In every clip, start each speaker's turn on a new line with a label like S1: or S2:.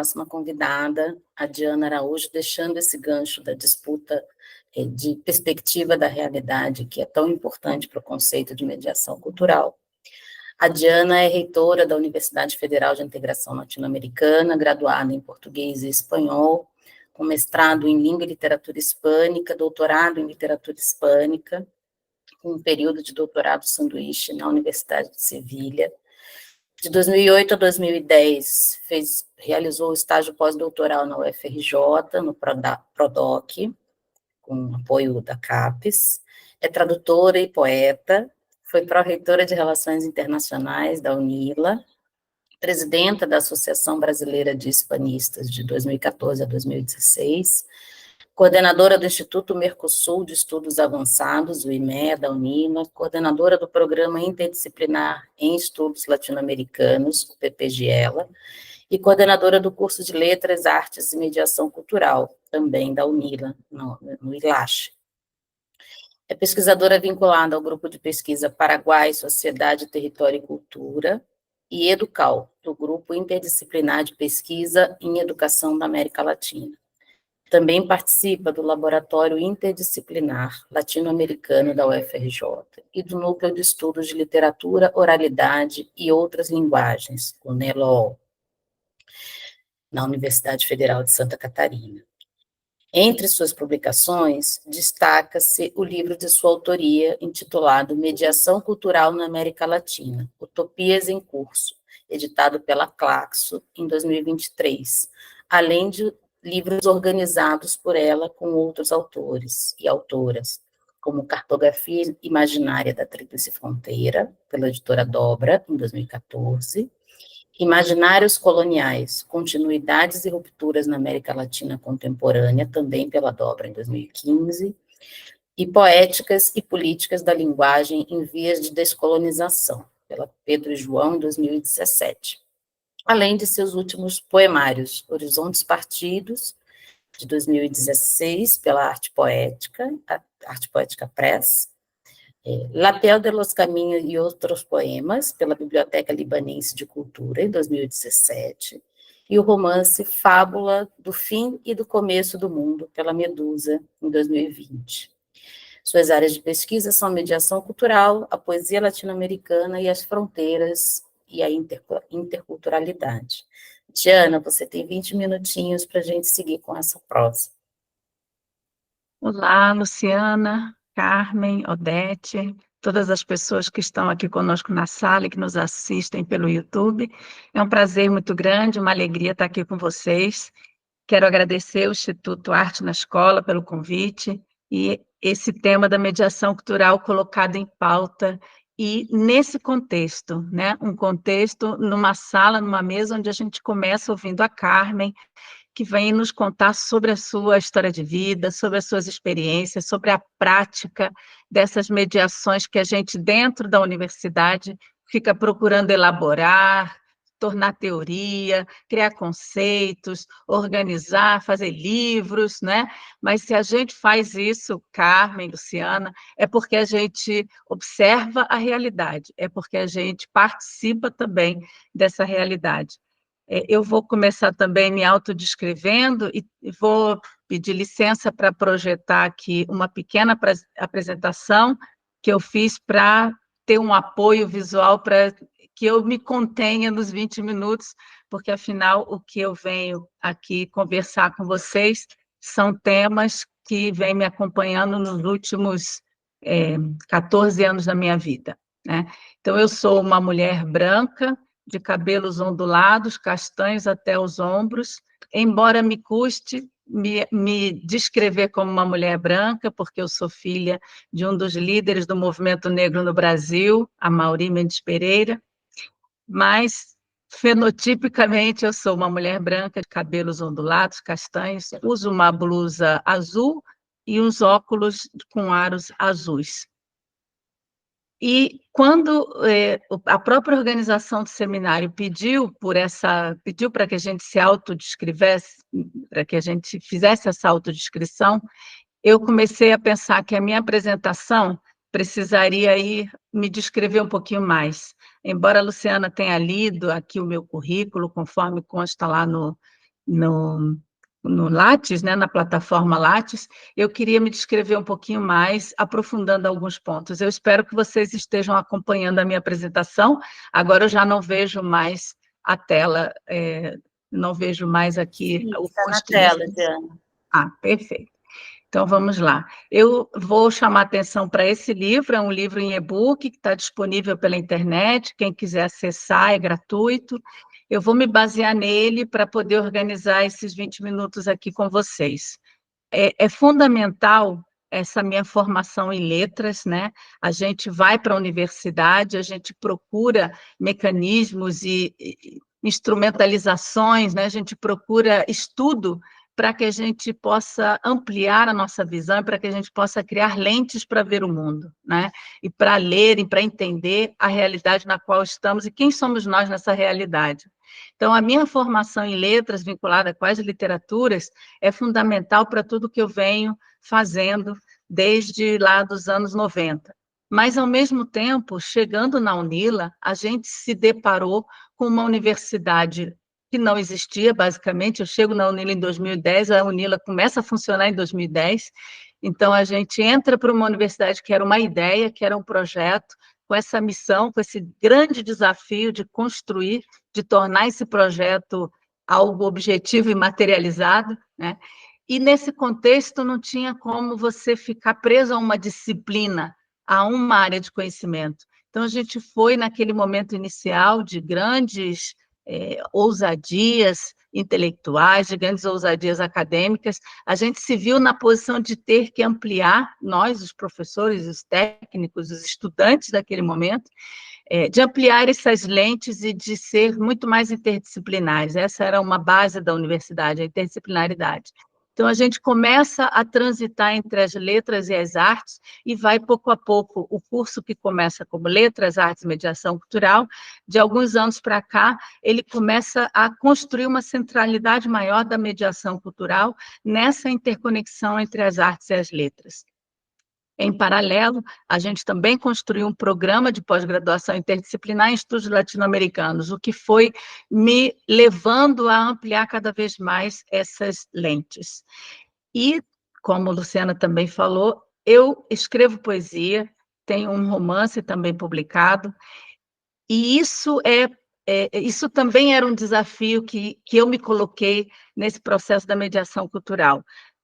S1: próxima convidada, a Diana Araújo, deixando esse gancho da disputa de perspectiva da realidade, que é tão importante para o conceito de mediação cultural. A Diana é reitora da Universidade Federal de Integração Latino-Americana, graduada em português e espanhol, com mestrado em língua e literatura hispânica, doutorado em literatura hispânica, com um período de doutorado sanduíche na Universidade de Sevilha. De 2008 a 2010, realizou o estágio pós-doutoral na UFRJ, no PRODOC, com apoio da CAPES. É tradutora e poeta, foi pró-reitora de Relações Internacionais da UNILA, presidenta da Associação Brasileira de Hispanistas de 2014 a 2016, coordenadora do Instituto Mercosul de Estudos Avançados, o IME, da UNILA, coordenadora do Programa Interdisciplinar em Estudos Latino-Americanos, o PPGELA, e coordenadora do curso de Letras, Artes e Mediação Cultural, também da UNILA, no ILACHE. É pesquisadora vinculada ao grupo de pesquisa Paraguai, Sociedade, Território e Cultura, e EDUCAL, do Grupo Interdisciplinar de Pesquisa em Educação da América Latina. Também participa do Laboratório Interdisciplinar Latino-Americano da UFRJ e do Núcleo de Estudos de Literatura, Oralidade e Outras Linguagens, o NELOL, na Universidade Federal de Santa Catarina. Entre suas publicações, destaca-se o livro de sua autoria, intitulado Mediação Cultural na América Latina, Utopias em Curso, editado pela Claxo em 2023, além de livros organizados por ela com outros autores e autoras, como Cartografia Imaginária da Tríplice Fronteira, pela editora Dobra, em 2014, Imaginários Coloniais, Continuidades e Rupturas na América Latina Contemporânea, também pela Dobra, em 2015, e Poéticas e Políticas da Linguagem em Vias de Descolonização, pela Pedro e João, em 2017. Além de seus últimos poemários, Horizontes Partidos, de 2016, pela Arte Poética Press, Lapel de los Caminhos e Outros Poemas, pela Biblioteca Libanense de Cultura, em 2017, e o romance Fábula do Fim e do Começo do Mundo, pela Medusa, em 2020. Suas áreas de pesquisa são a mediação cultural, a poesia latino-americana e as fronteiras e a interculturalidade. Diana, você tem 20 minutinhos para a gente seguir com essa prosa.
S2: Olá, Luciana, Carmen, Odete, todas as pessoas que estão aqui conosco na sala e que nos assistem pelo YouTube. É um prazer muito grande, uma alegria estar aqui com vocês. Quero agradecer ao Instituto Arte na Escola pelo convite e esse tema da mediação cultural colocado em pauta e nesse contexto, né? Um contexto numa sala, numa mesa onde a gente começa ouvindo a Carmen, que vem nos contar sobre a sua história de vida, sobre as suas experiências, sobre a prática dessas mediações que a gente, dentro da universidade, fica procurando elaborar, tornar teoria, criar conceitos, organizar, fazer livros, né? Mas se a gente faz isso, Carmen, Luciana, é porque a gente observa a realidade, é porque a gente participa também dessa realidade. Eu vou começar também me autodescrevendo e vou pedir licença para projetar aqui uma pequena apresentação que eu fiz para ter um apoio visual para que eu me contenha nos 20 minutos, porque, afinal, o que eu venho aqui conversar com vocês são temas que vêm me acompanhando nos últimos 14 anos da minha vida, né? Então, eu sou uma mulher branca, de cabelos ondulados, castanhos até os ombros, embora me custe me descrever como uma mulher branca, porque eu sou filha de um dos líderes do movimento negro no Brasil, Amaury Mendes Pereira, mas fenotipicamente eu sou uma mulher branca de cabelos ondulados, castanhos, uso uma blusa azul e uns óculos com aros azuis. E quando a própria organização do seminário pediu para que a gente se autodescrevesse, para que a gente fizesse essa autodescrição, eu comecei a pensar que a minha apresentação precisaria me descrever um pouquinho mais. Embora a Luciana tenha lido aqui o meu currículo, conforme consta lá no Lattes, né, na plataforma Lattes, eu queria me descrever um pouquinho mais, aprofundando alguns pontos. Eu espero que vocês estejam acompanhando a minha apresentação. Agora eu já não vejo mais a tela, não vejo mais aqui
S1: Sim,
S2: o
S1: está na
S2: rosto.
S1: tela, Diana.
S2: Ah, perfeito. Então, vamos lá. Eu vou chamar atenção para esse livro, é um livro em e-book que está disponível pela internet, quem quiser acessar é gratuito. Eu vou me basear nele para poder organizar esses 20 minutos aqui com vocês. É fundamental essa minha formação em letras, né? A gente vai para a universidade, a gente procura mecanismos e instrumentalizações, né? A gente procura estudo para que a gente possa ampliar a nossa visão, para que a gente possa criar lentes para ver o mundo, né? E para ler e para entender a realidade na qual estamos e quem somos nós nessa realidade. Então, a minha formação em letras, vinculada com as literaturas, é fundamental para tudo que eu venho fazendo desde lá dos anos 90. Mas, ao mesmo tempo, chegando na UNILA, a gente se deparou com uma universidade que não existia, basicamente. Eu chego na UNILA em 2010, a UNILA começa a funcionar em 2010, então a gente entra para uma universidade que era uma ideia, que era um projeto, com essa missão, com esse grande desafio de construir, de tornar esse projeto algo objetivo e materializado, né? E nesse contexto não tinha como você ficar preso a uma disciplina, a uma área de conhecimento. Então a gente foi naquele momento inicial de grandes ousadias intelectuais, de grandes ousadias acadêmicas, a gente se viu na posição de ter que ampliar, nós, os professores, os técnicos, os estudantes daquele momento, de ampliar essas lentes e de ser muito mais interdisciplinares. Essa era uma base da universidade, a interdisciplinaridade. Então, a gente começa a transitar entre as letras e as artes e vai, pouco a pouco, o curso que começa como Letras, Artes e Mediação Cultural, de alguns anos para cá, ele começa a construir uma centralidade maior da mediação cultural nessa interconexão entre as artes e as letras. Em paralelo, a gente também construiu um programa de pós-graduação interdisciplinar em estudos latino-americanos, o que foi me levando a ampliar cada vez mais essas lentes. E, como a Luciana também falou, eu escrevo poesia, tenho um romance também publicado, e isso também era um desafio que eu me coloquei nesse processo da mediação cultural,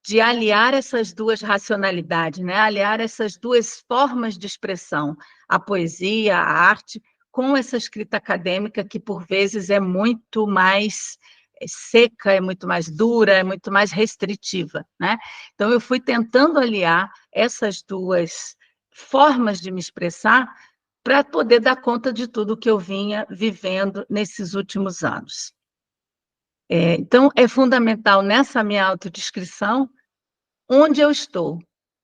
S2: de aliar essas duas racionalidades, né? Aliar essas duas formas de expressão, a poesia, a arte, com essa escrita acadêmica que, por vezes, é muito mais seca, é muito mais dura, é muito mais restritiva, né? Então, eu fui tentando aliar essas duas formas de me expressar para poder dar conta de tudo que eu vinha vivendo nesses últimos anos. Então, é fundamental nessa minha autodescrição onde eu estou,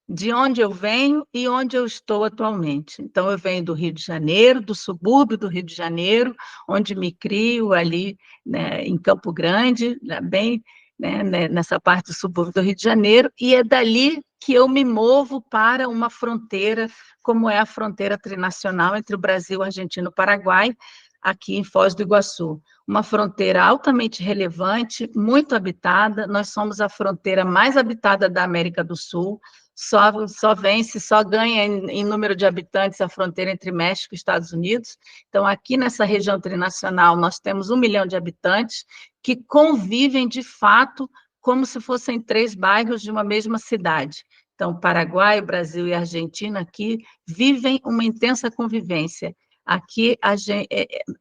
S2: de onde eu venho e onde eu estou atualmente. Então, eu venho do Rio de Janeiro, do subúrbio do Rio de Janeiro, onde me crio ali, né, em Campo Grande, bem, né, nessa parte do subúrbio do Rio de Janeiro, e é dali que eu me movo para uma fronteira, como é a fronteira trinacional entre o Brasil, Argentina e Paraguai, aqui em Foz do Iguaçu. Uma fronteira altamente relevante, muito habitada, nós somos a fronteira mais habitada da América do Sul, só vence, só ganha em número de habitantes a fronteira entre México e Estados Unidos. Então, aqui nessa região trinacional, nós temos 1 milhão de habitantes que convivem, de fato, como se fossem 3 bairros de uma mesma cidade. Então, Paraguai, Brasil e Argentina aqui vivem uma intensa convivência. Aqui,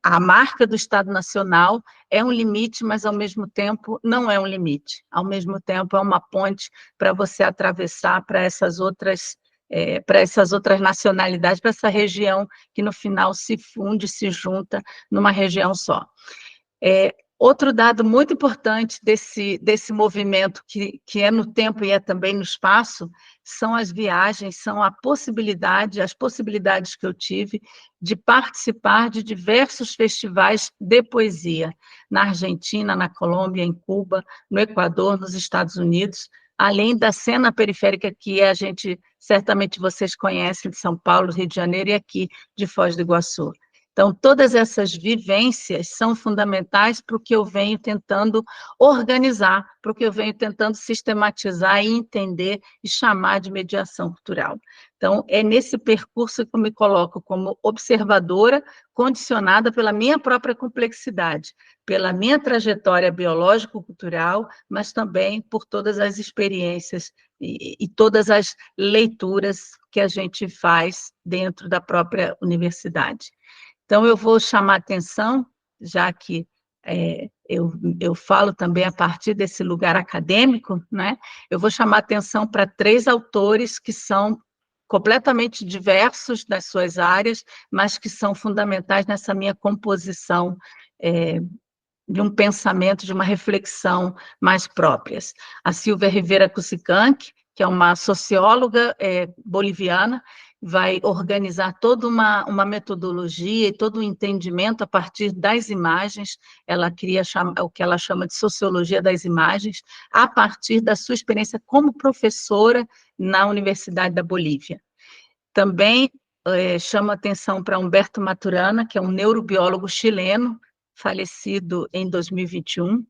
S2: a marca do Estado Nacional é um limite, mas, ao mesmo tempo, não é um limite. Ao mesmo tempo, é uma ponte para você atravessar para essas outras nacionalidades, para essa região que, no final, se funde, se junta numa região só. Outro dado muito importante desse movimento, que é no tempo e é também no espaço, são as viagens, são as possibilidades que eu tive de participar de diversos festivais de poesia, na Argentina, na Colômbia, em Cuba, no Equador, nos Estados Unidos, além da cena periférica que certamente vocês conhecem, de São Paulo, Rio de Janeiro e aqui de Foz do Iguaçu. Então, todas essas vivências são fundamentais para o que eu venho tentando organizar, para o que eu venho tentando sistematizar e entender e chamar de mediação cultural. Então, é nesse percurso que eu me coloco como observadora, condicionada pela minha própria complexidade, pela minha trajetória biológico-cultural, mas também por todas as experiências e todas as leituras que a gente faz dentro da própria universidade. Então, eu vou chamar atenção, já que eu falo também a partir desse lugar acadêmico, né? Eu vou chamar atenção para 3 autores que são completamente diversos das suas áreas, mas que são fundamentais nessa minha composição de um pensamento, de uma reflexão mais próprias. A Silvia Rivera Cusicanqui, que é uma socióloga boliviana, vai organizar toda uma metodologia e todo um entendimento a partir das imagens. Ela cria o que ela chama de sociologia das imagens, a partir da sua experiência como professora na Universidade da Bolívia. Também chama atenção para Humberto Maturana, que é um neurobiólogo chileno, falecido em 2021,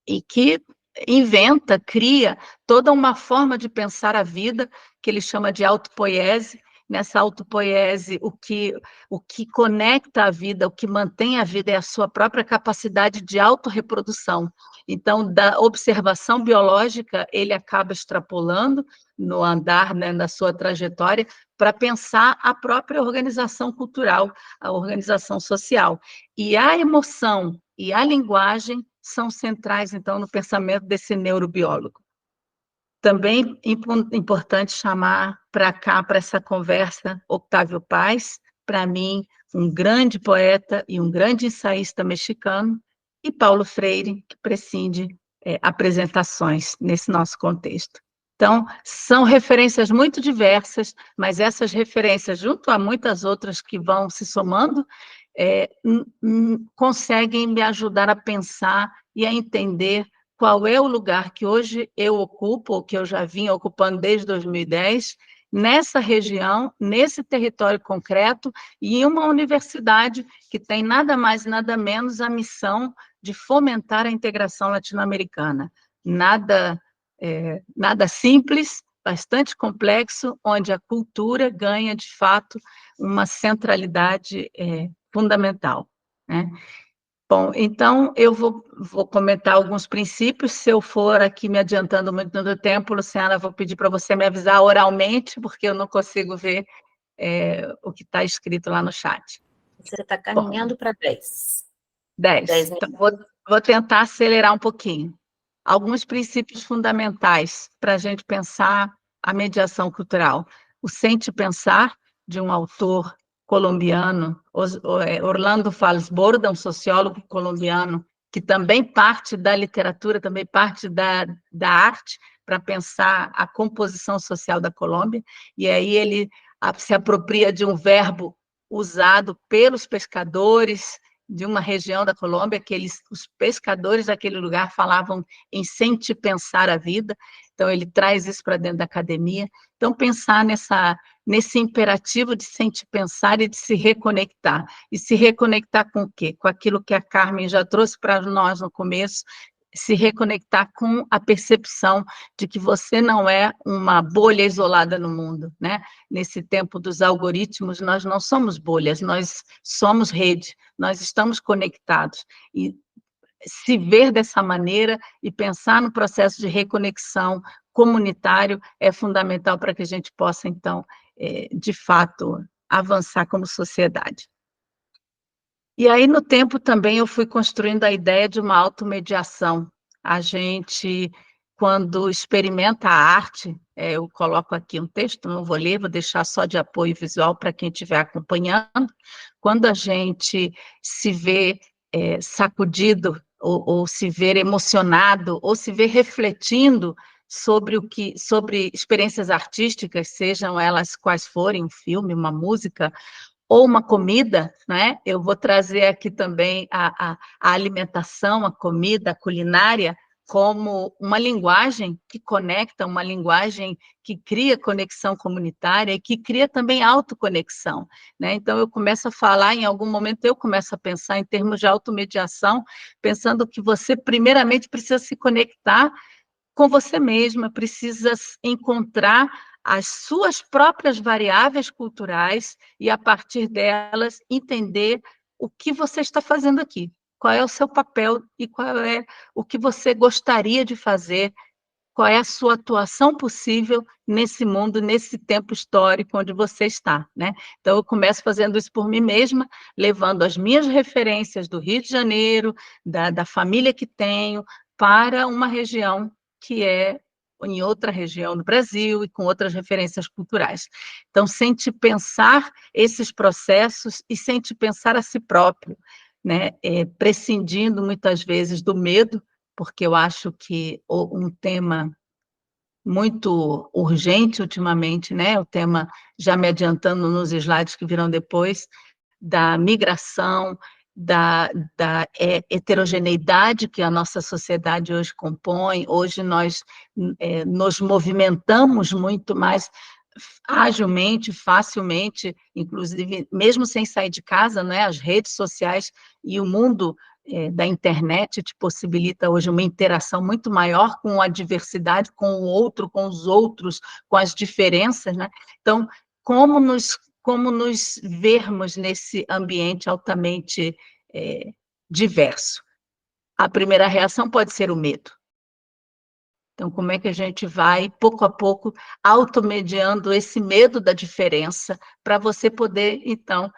S2: e que inventa, cria toda uma forma de pensar a vida, que ele chama de autopoiese. Nessa autopoiese, o que conecta a vida, o que mantém a vida é a sua própria capacidade de autorreprodução. Então, da observação biológica, ele acaba extrapolando no andar, né, na sua trajetória, para pensar a própria organização cultural, a organização social. E a emoção e a linguagem são centrais, então, no pensamento desse neurobiólogo. Também importante chamar para cá, para essa conversa, Octávio Paz, para mim, um grande poeta e um grande ensaísta mexicano, e Paulo Freire, que prescinde apresentações nesse nosso contexto. Então, são referências muito diversas, mas essas referências, junto a muitas outras que vão se somando, conseguem me ajudar a pensar e a entender qual é o lugar que hoje eu ocupo, ou que eu já vim ocupando desde 2010, nessa região, nesse território concreto, e em uma universidade que tem nada mais e nada menos a missão de fomentar a integração latino-americana. Nada simples, bastante complexo, onde a cultura ganha, de fato, uma centralidade fundamental, né? Bom, então eu vou comentar alguns princípios. Se eu for aqui me adiantando muito no tempo, Luciana, vou pedir para você me avisar oralmente, porque eu não consigo ver o que está escrito lá no chat.
S1: Você está caminhando para 10.
S2: 10. Então, vou tentar acelerar um pouquinho. Alguns princípios fundamentais para a gente pensar a mediação cultural. O Sente Pensar, de um autor colombiano, Orlando Falsborda, um sociólogo colombiano, que também parte da literatura, também parte da arte, para pensar a composição social da Colômbia, e aí ele se apropria de um verbo usado pelos pescadores de uma região da Colômbia, que os pescadores daquele lugar falavam em sentir pensar a vida, então ele traz isso para dentro da academia. Então, pensar nesse imperativo de sentir pensar e de se reconectar. E se reconectar com o quê? Com aquilo que a Carmen já trouxe para nós no começo, se reconectar com a percepção de que você não é uma bolha isolada no mundo, né? Nesse tempo dos algoritmos, nós não somos bolhas, nós somos rede, nós estamos conectados. E se ver dessa maneira e pensar no processo de reconexão comunitário é fundamental para que a gente possa, então, de fato, avançar como sociedade. E aí, no tempo, também eu fui construindo a ideia de uma automediação. A gente, quando experimenta a arte, eu coloco aqui um texto, não vou ler, vou deixar só de apoio visual para quem estiver acompanhando. Quando a gente se vê sacudido, ou se ver emocionado, ou se ver refletindo sobre experiências artísticas, sejam elas quais forem, um filme, uma música, ou uma comida, né? Eu vou trazer aqui também a alimentação, a comida, a culinária, como uma linguagem que conecta, uma linguagem que cria conexão comunitária e que cria também autoconexão, né? Então, eu começo a falar, em algum momento eu começo a pensar em termos de automediação, pensando que você, primeiramente, precisa se conectar com você mesma, precisa encontrar as suas próprias variáveis culturais e, a partir delas, entender o que você está fazendo aqui, qual é o seu papel e qual é o que você gostaria de fazer, qual é a sua atuação possível nesse mundo, nesse tempo histórico onde você está, né? Então, eu começo fazendo isso por mim mesma, levando as minhas referências do Rio de Janeiro, da família que tenho, para uma região que é em outra região do Brasil e com outras referências culturais. Então, sem te pensar esses processos e sem te pensar a si próprio, né? Prescindindo muitas vezes do medo, porque eu acho que um tema muito urgente ultimamente, né? O tema, já me adiantando nos slides que virão depois, da migração, da heterogeneidade que a nossa sociedade hoje compõe. Hoje nós nos movimentamos muito mais agilmente, facilmente, inclusive, mesmo sem sair de casa, né? As redes sociais e o mundo da internet te possibilita hoje uma interação muito maior com a diversidade, com o outro, com os outros, com as diferenças, né? Então, como nos vermos nesse ambiente altamente diverso? A primeira reação pode ser o medo. Então, como é que a gente vai, pouco a pouco, automediando esse medo da diferença, para você poder, então,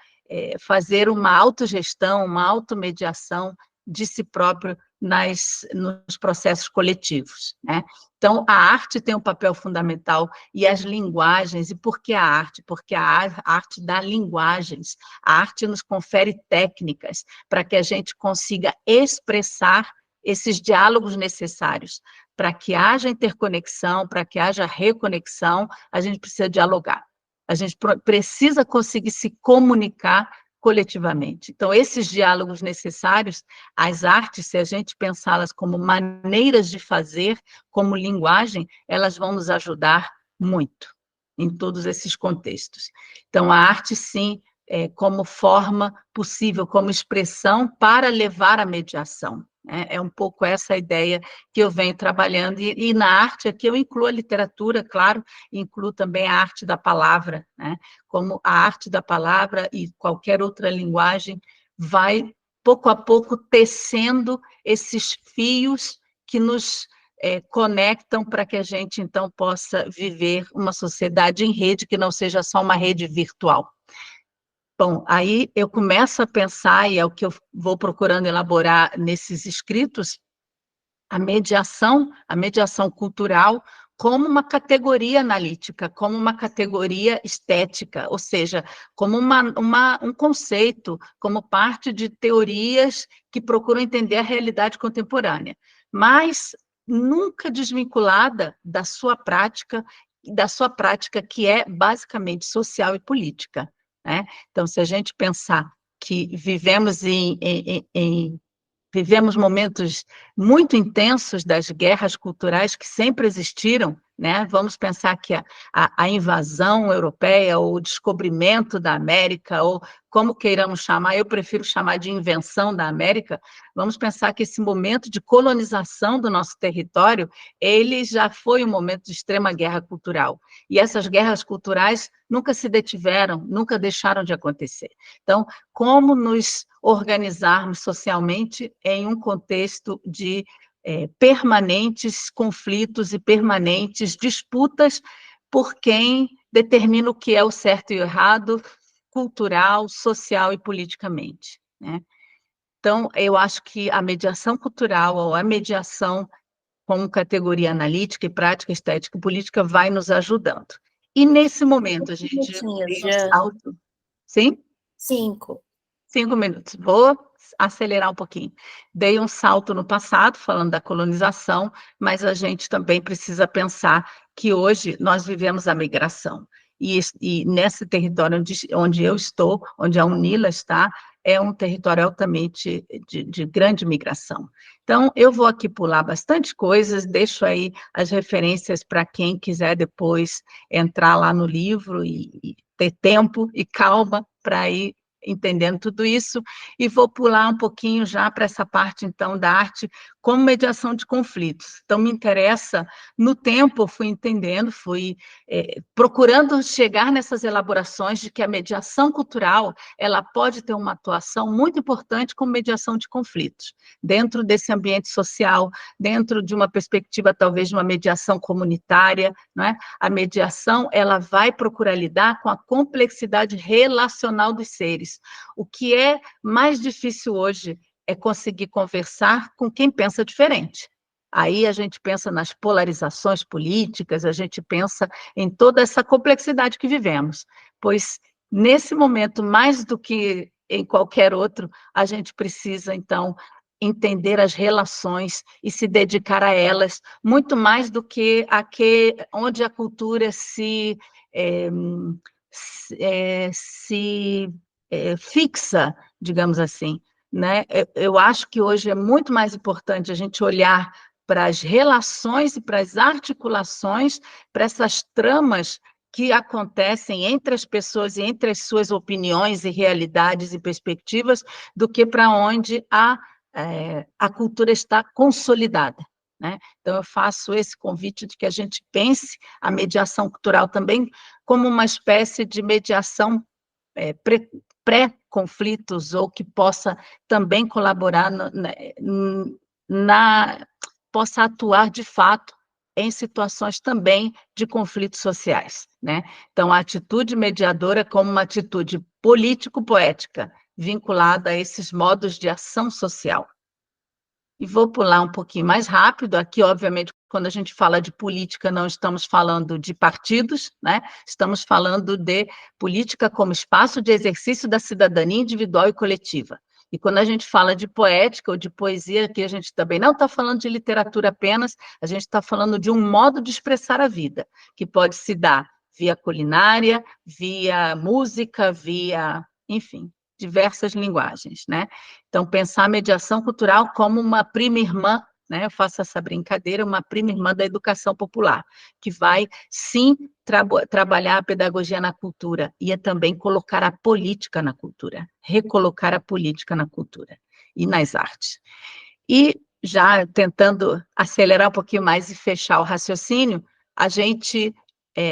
S2: fazer uma autogestão, uma automediação de si próprio nos processos coletivos, né? Então, a arte tem um papel fundamental, e as linguagens, e por que a arte? Porque a arte dá linguagens, a arte nos confere técnicas para que a gente consiga expressar esses diálogos necessários. Para que haja interconexão, para que haja reconexão, a gente precisa dialogar. A gente precisa conseguir se comunicar coletivamente. Então, esses diálogos necessários, as artes, se a gente pensá-las como maneiras de fazer, como linguagem, elas vão nos ajudar muito em todos esses contextos. Então, a arte, sim, como forma possível, como expressão para levar à mediação. É um pouco essa ideia que eu venho trabalhando, e na arte aqui eu incluo a literatura, claro, incluo também a arte da palavra, né? Como a arte da palavra e qualquer outra linguagem vai, pouco a pouco, tecendo esses fios que nos conectam para que a gente, então, possa viver uma sociedade em rede, que não seja só uma rede virtual. Bom, aí eu começo a pensar, e é o que eu vou procurando elaborar nesses escritos, a mediação cultural como uma categoria analítica, como uma categoria estética, ou seja, como um conceito, como parte de teorias que procuram entender a realidade contemporânea, mas nunca desvinculada da sua prática que é basicamente social e política, né? Então, se a gente pensar que vivemos momentos muito intensos das guerras culturais que sempre existiram, né? Vamos pensar que a invasão europeia, ou o descobrimento da América, ou como queiramos chamar, eu prefiro chamar de invenção da América, vamos pensar que esse momento de colonização do nosso território, ele já foi um momento de extrema guerra cultural. E essas guerras culturais nunca se detiveram, nunca deixaram de acontecer. Então, como nos organizarmos socialmente em um contexto de permanentes conflitos e permanentes disputas por quem determina o que é o certo e o errado, cultural, social e politicamente, né? Então, eu acho que a mediação cultural, ou a mediação como categoria analítica e prática, estética e política, vai nos ajudando. E nesse momento, a gente deu um salto. Sim?
S1: 5.
S2: 5 minutos. Vou acelerar um pouquinho. Dei um salto no passado, falando da colonização, mas a gente também precisa pensar que hoje nós vivemos a migração. E nesse território onde eu estou, onde a UNILA está, é um território altamente de grande migração. Então, eu vou aqui pular bastante coisas, deixo aí as referências para quem quiser depois entrar lá no livro e ter tempo e calma para ir entendendo tudo isso, e vou pular um pouquinho já para essa parte, então, da arte como mediação de conflitos. Então, me interessa, no tempo, eu fui entendendo, fui procurando chegar nessas elaborações de que a mediação cultural, ela pode ter uma atuação muito importante como mediação de conflitos, dentro desse ambiente social, dentro de uma perspectiva, talvez, de uma mediação comunitária, não é? A mediação, ela vai procurar lidar com a complexidade relacional dos seres. O que é mais difícil hoje é conseguir conversar com quem pensa diferente. Aí a gente pensa nas polarizações políticas, a gente pensa em toda essa complexidade que vivemos, pois nesse momento, mais do que em qualquer outro, a gente precisa, então, entender as relações e se dedicar a elas, muito mais do que onde a cultura se fixa, digamos assim, né? Eu acho que hoje é muito mais importante a gente olhar para as relações e para as articulações, para essas tramas que acontecem entre as pessoas e entre as suas opiniões e realidades e perspectivas, do que para onde a cultura está consolidada, né? Então, eu faço esse convite de que a gente pense a mediação cultural também como uma espécie de mediação pré-conflitos, ou que possa também colaborar possa atuar de fato em situações também de conflitos sociais, né? Então, a atitude mediadora como uma atitude político-poética, vinculada a esses modos de ação social. E vou pular um pouquinho mais rápido. Aqui, obviamente, quando a gente fala de política, não estamos falando de partidos, né? Estamos falando de política como espaço de exercício da cidadania individual e coletiva. E quando a gente fala de poética ou de poesia, aqui a gente também não está falando de literatura apenas, a gente está falando de um modo de expressar a vida, que pode se dar via culinária, via música, enfim, diversas linguagens, né? Então, pensar a mediação cultural como uma prima irmã, né? Eu faço essa brincadeira, uma prima irmã da educação popular, que vai, sim, trabalhar a pedagogia na cultura e também colocar a política na cultura, recolocar a política na cultura e nas artes. E, já tentando acelerar um pouquinho mais e fechar o raciocínio, a gente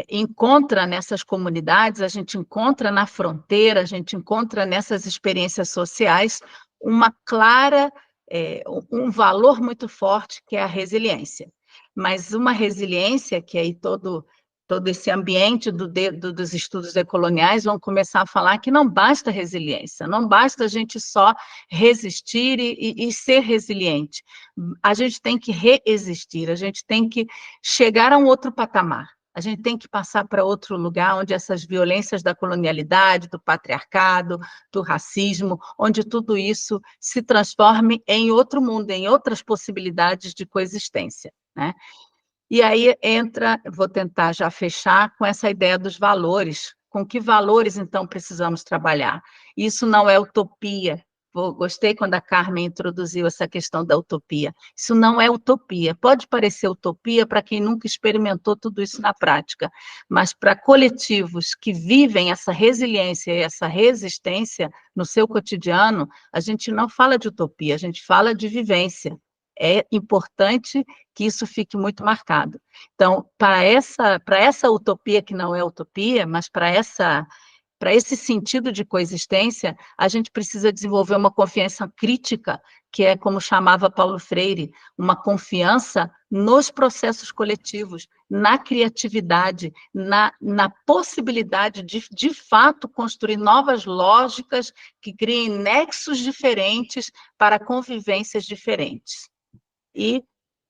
S2: encontra nessas comunidades, a gente encontra na fronteira, a gente encontra nessas experiências sociais um valor muito forte, que é a resiliência. Mas uma resiliência que aí todo esse ambiente dos estudos decoloniais vão começar a falar que não basta resiliência, não basta a gente só resistir e ser resiliente. A gente tem que reexistir, a gente tem que chegar a um outro patamar. A gente tem que passar para outro lugar onde essas violências da colonialidade, do patriarcado, do racismo, onde tudo isso se transforme em outro mundo, em outras possibilidades de coexistência, né? E aí vou tentar já fechar com essa ideia dos valores. Com que valores, então, precisamos trabalhar? Isso não é utopia. Gostei quando a Carmen introduziu essa questão da utopia. Isso não é utopia. Pode parecer utopia para quem nunca experimentou tudo isso na prática, mas para coletivos que vivem essa resiliência e essa resistência no seu cotidiano, a gente não fala de utopia, a gente fala de vivência. É importante que isso fique muito marcado. Então, para essa utopia que não é utopia, mas para esse sentido de coexistência, a gente precisa desenvolver uma confiança crítica, que é como chamava Paulo Freire, uma confiança nos processos coletivos, na criatividade, na possibilidade de fato, construir novas lógicas que criem nexos diferentes para convivências diferentes.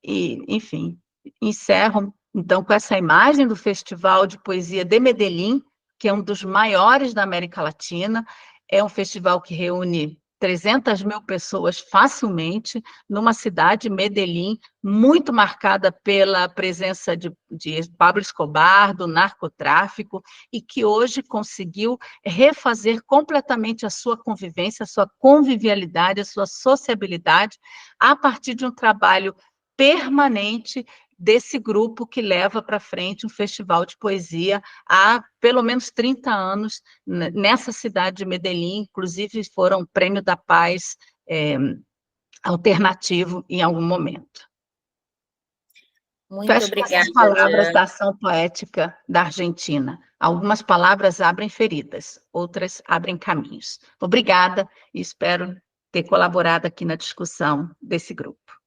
S2: Enfim, encerro, então, com essa imagem do Festival de Poesia de Medellín, que é um dos maiores da América Latina. É um festival que reúne 300 mil pessoas facilmente, numa cidade, Medellín, muito marcada pela presença de Pablo Escobar, do narcotráfico, e que hoje conseguiu refazer completamente a sua convivência, a sua convivialidade, a sua sociabilidade, a partir de um trabalho permanente desse grupo que leva para frente um festival de poesia há pelo menos 30 anos nessa cidade de Medellín, inclusive foram Prêmio da Paz alternativo em algum momento.
S1: Muito
S2: Fecho com
S1: obrigada,
S2: essas palavras
S1: Jean.
S2: da ação poética da Argentina. Algumas palavras abrem feridas, outras abrem caminhos. Obrigada e espero ter colaborado aqui na discussão desse grupo.